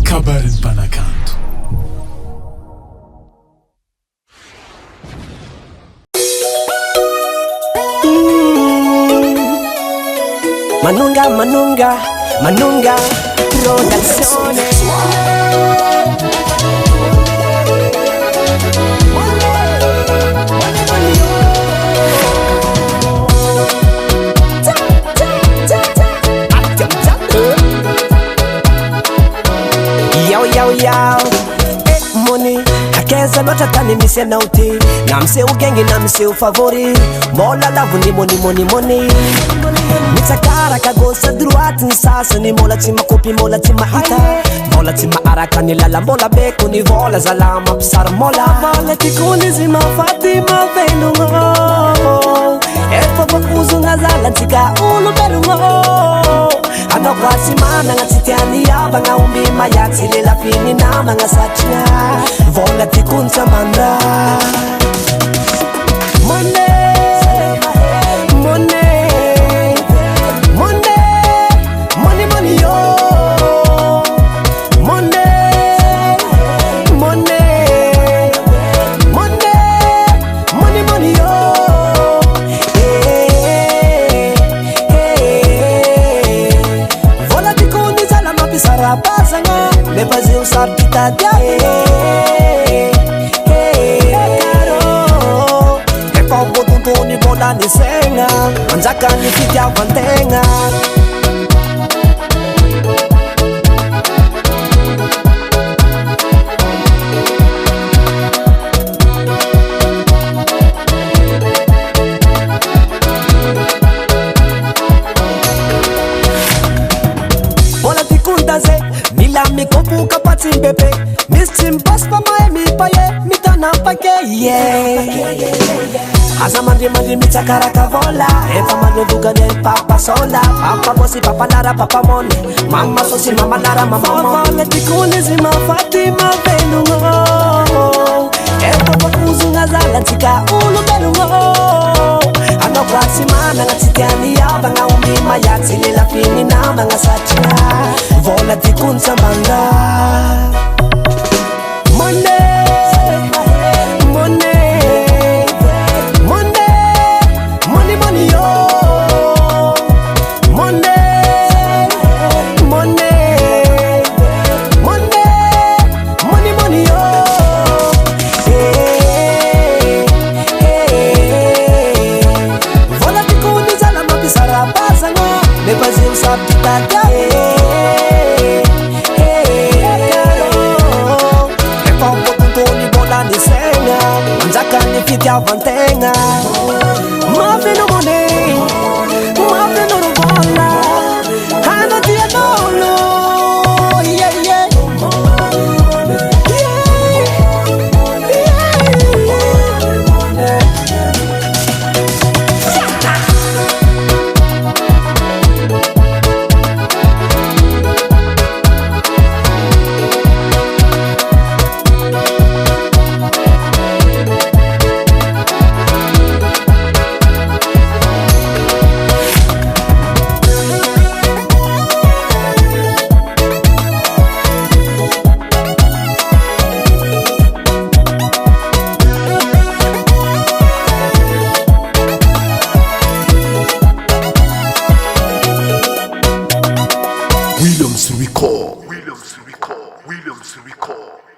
kabarin'ny mpanakanto. Manunga Produzione. Yo money akeza loatra tany misy anao ty na miseho gengy na miseho favori mola lavony money mitsakaraka gauche droite ny sasany mola tsy makopy mola tsy mahita mola tsy maaraka ny lala mola beko ny vola zala mampisara mola tikony izy mafaty mavelogno efa bakuzogna zalantsika olombelogno anao koa tsy managna tsy tiany avagna omby mayatsy lelafiny namagna satria vola tikony samanda Lepazi usar kita dia caro e poco tuntu ni bola ni senga anjaka ni fitia vantenga bola tikundaze mi kompuka pati bebe Mistim pas pa mae mi paye mitana pake Asa mandi mitakaraka vola Efa manuduga ne papa sola Papa bosi papa lara papa mone Mama sosi mama lara mama mone Vola tikuni zima Fatima velungo Efa bakuzunga zala tika ulu belungo Ano kwasi mana ngatitiani yaba nga umima yatsi lila fini nama nga sacha Vola tikun samanga Fitia vantenga Mafino money Mafino rubola Hana tia nolo Yeah Williams Record.